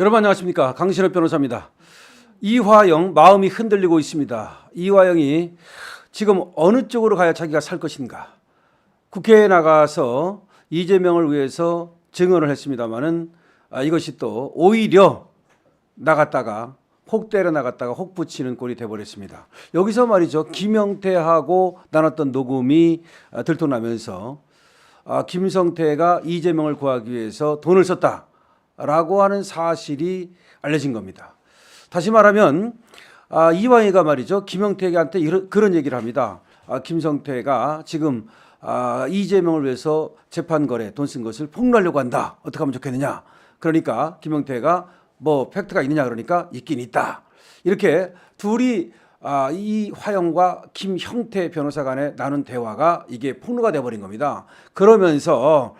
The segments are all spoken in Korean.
여러분 안녕하십니까? 강신업 변호사입니다. 이화영 마음이 흔들리고 있습니다. 이화영이 지금 어느 쪽으로 가야 자기가 살 것인가? 국회에 나가서 이재명을 위해서 증언을 했습니다마는 이것이 또 오히려 나갔다가 혹 때려 나갔다가 혹 붙이는 꼴이 돼버렸습니다. 여기서 말이죠. 김영태하고 나눴던 녹음이 들통나면서 김성태가 이재명을 구하기 위해서 돈을 썼다라고 하는 사실이 알려진 겁니다. 다시 말하면 이화영이가 말이죠. 김영태한테 그런 얘기를 합니다. 김성태가 지금 이재명을 위해서 재판 거래 돈 쓴 것을 폭로하려고 한다. 어떻게 하면 좋겠느냐. 그러니까 김영태가 뭐 팩트가 있느냐 그러니까 있긴 있다. 이렇게 둘이 이화영과 김형태 변호사 간에 나눈 대화가 이게 폭로가 돼버린 겁니다. 그러면서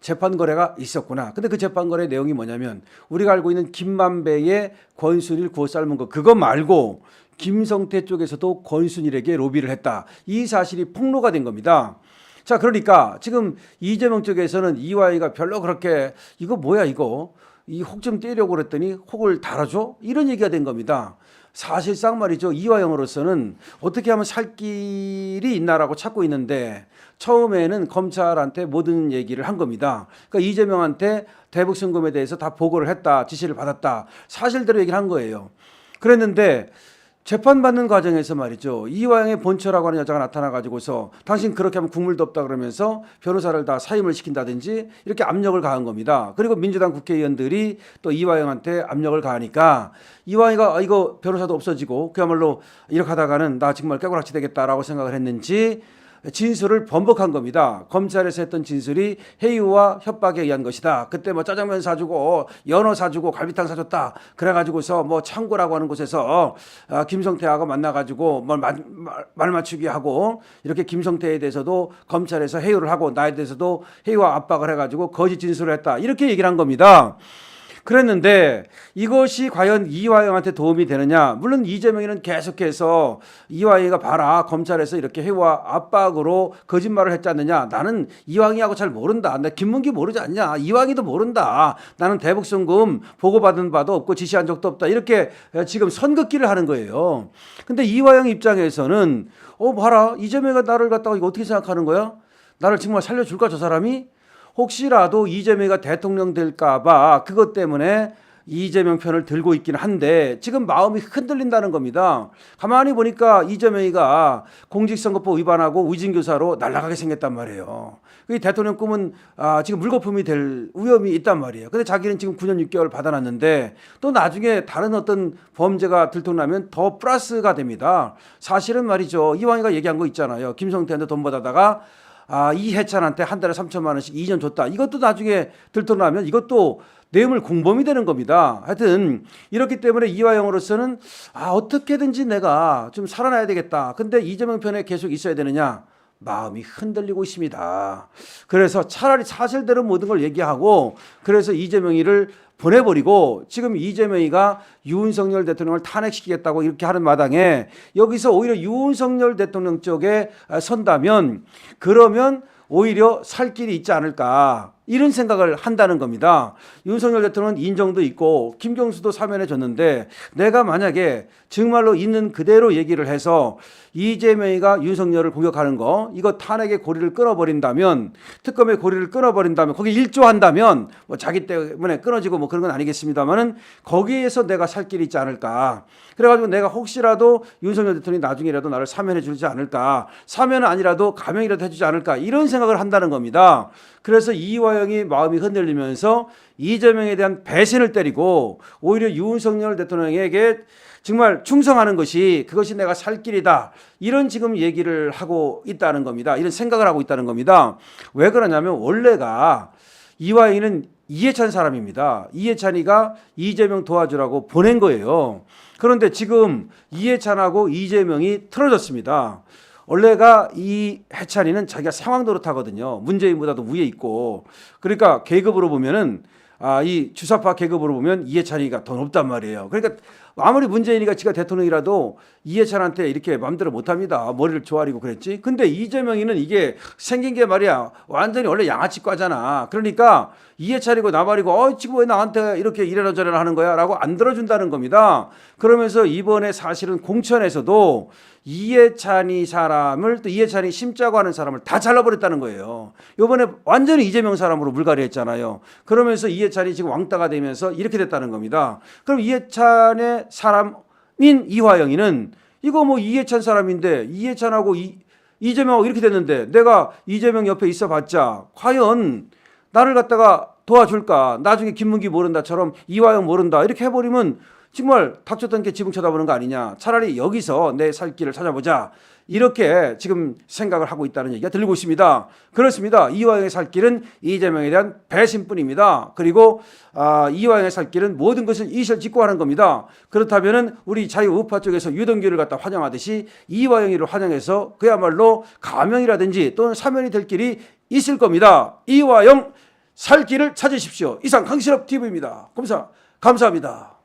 재판 거래가 있었구나. 근데 그 재판 거래 내용이 뭐냐면 우리가 알고 있는 김만배의 권순일 구워 삶은 거 그거 말고 김성태 쪽에서도 권순일에게 로비를 했다. 이 사실이 폭로가 된 겁니다. 자, 그러니까 지금 이재명 쪽에서는 이화영이가 별로 그렇게 이거 뭐야 이거 이 혹 좀 떼려고 그랬더니 혹을 달아줘? 이런 얘기가 된 겁니다. 사실상 말이죠. 이화영으로서는 어떻게 하면 살 길이 있나라고 찾고 있는데 처음에는 검찰한테 모든 얘기를 한 겁니다. 그러니까 이재명한테 대북 송금에 대해서 다 보고를 했다. 지시를 받았다. 사실대로 얘기를 한 거예요. 그랬는데 재판받는 과정에서 말이죠. 이화영의 본처라고 하는 여자가 나타나가지고서 당신 그렇게 하면 국물도 없다 그러면서 변호사를 다 사임을 시킨다든지 이렇게 압력을 가한 겁니다. 그리고 민주당 국회의원들이 또 이화영한테 압력을 가하니까 이화영이가 이거 변호사도 없어지고 그야말로 이렇게 하다가는 나 정말 깨고락지 되겠다라고 생각을 했는지 진술을 번복한 겁니다. 검찰에서 했던 진술이 해이와 협박에 의한 것이다. 그때 뭐 짜장면 사주고 연어 사주고 갈비탕 사줬다. 그래가지고서 뭐 창고라고 하는 곳에서 김성태하고 만나가지고 말 맞추기 하고 이렇게 김성태에 대해서도 검찰에서 해유를 하고 나에 대해서도 해이와 압박을 해가지고 거짓 진술을 했다. 이렇게 얘기를 한 겁니다. 그랬는데 이것이 과연 이화영한테 도움이 되느냐. 물론 이재명이는 계속해서 이화영이가 봐라 검찰에서 이렇게 해와 압박으로 거짓말을 했지 않느냐. 나는 이화영이하고 잘 모른다. 나 김문기 모르지 않냐. 이화영이도 모른다. 나는 대북송금 보고받은 바도 없고 지시한 적도 없다. 이렇게 지금 선긋기를 하는 거예요. 근데 이화영 입장에서는 봐라 이재명이가 나를 갖다가 이거 어떻게 생각하는 거야. 나를 정말 살려줄까 저 사람이. 혹시라도 이재명이가 대통령 될까 봐 그것 때문에 이재명 편을 들고 있긴 한데 지금 마음이 흔들린다는 겁니다. 가만히 보니까 이재명이가 공직선거법 위반하고 위증교사로 날아가게 생겼단 말이에요. 이 대통령 꿈은 지금 물거품이 될 위험이 있단 말이에요. 근데 자기는 지금 9년 6개월 받아놨는데 또 나중에 다른 어떤 범죄가 들통나면 더 플러스가 됩니다. 사실은 말이죠. 이왕이가 얘기한 거 있잖아요. 김성태한테 돈 받아다가 이해찬한테 한 달에 3천만 원씩 2년 줬다. 이것도 나중에 들통나면 이것도 뇌물 공범이 되는 겁니다. 하여튼 이렇기 때문에 이화영으로서는 어떻게든지 내가 좀 살아나야 되겠다. 근데 이재명 편에 계속 있어야 되느냐. 마음이 흔들리고 있습니다. 그래서 차라리 사실대로 모든 걸 얘기하고 그래서 이재명이를 보내버리고 지금 이재명이가 윤석열 대통령을 탄핵시키겠다고 이렇게 하는 마당에 여기서 오히려 윤석열 대통령 쪽에 선다면 그러면 오히려 살 길이 있지 않을까 이런 생각을 한다는 겁니다. 윤석열 대통령은 인정도 있고 김경수도 사면해 줬는데 내가 만약에 정말로 있는 그대로 얘기를 해서 이재명이가 윤석열을 공격하는 거 이거 탄핵의 고리를 끊어버린다면 특검의 고리를 끊어버린다면 거기에 일조한다면 뭐 자기 때문에 끊어지고 뭐 그런 건 아니겠습니다만은 거기에서 내가 살 길이 있지 않을까. 그래가지고 내가 혹시라도 윤석열 대통령이 나중에라도 나를 사면해 주지 않을까. 사면은 아니라도 감형이라도 해주지 않을까. 이런 생각을 한다는 겁니다. 그래서 이화영이 마음이 흔들리면서 이재명에 대한 배신을 때리고 오히려 윤석열 대통령에게 정말 충성하는 것이 그것이 내가 살 길이다. 이런 지금 얘기를 하고 있다는 겁니다. 이런 생각을 하고 있다는 겁니다. 왜 그러냐면 원래가 이화영이는 이해찬 사람입니다. 이해찬이가 이재명 도와주라고 보낸 거예요. 그런데 지금 이해찬하고 이재명이 틀어졌습니다. 원래가 이 해찬이는 자기가 상황 노릇하거든요. 문재인보다도 위에 있고. 그러니까 계급으로 보면은 이 주사파 계급으로 보면 이해찬이가 더 높단 말이에요. 그러니까 아무리 문재인이가 지가 대통령이라도 이해찬한테 이렇게 마음대로 못합니다. 머리를 조아리고 그랬지. 근데 이재명이는 이게 생긴 게 말이야 완전히 원래 양아치과잖아. 그러니까 이해찬이고 나발이고 지금 왜 나한테 이렇게 이래라 저래라 하는 거야 라고 안 들어준다는 겁니다. 그러면서 이번에 사실은 공천에서도 이해찬이 사람을 또 이해찬이 심자고 하는 사람을 다 잘라버렸다는 거예요. 이번에 완전히 이재명 사람으로 물갈이 했잖아요. 그러면서 이해찬이 지금 왕따가 되면서 이렇게 됐다는 겁니다. 그럼 이해찬의 사람인 이화영이는 이거 뭐 이해찬 사람인데 이해찬하고 이재명하고 이렇게 됐는데 내가 이재명 옆에 있어봤자 과연 나를 갖다가 도와줄까? 나중에 김문기 모른다처럼 이화영 모른다 이렇게 해버리면 정말 닥쳤던 게 지붕 쳐다보는 거 아니냐. 차라리 여기서 내 살 길을 찾아보자. 이렇게 지금 생각을 하고 있다는 얘기가 들리고 있습니다. 그렇습니다. 이화영의 살 길은 이재명에 대한 배신뿐입니다. 그리고 이화영의 살 길은 모든 것을 이실직고 하는 겁니다. 그렇다면 우리 자유우파 쪽에서 유동규를 갖다 환영하듯이 이화영이를 환영해서 그야말로 가명이라든지 또는 사면이 될 길이 있을 겁니다. 이화영 살 길을 찾으십시오. 이상 강신업 TV입니다. 감사합니다.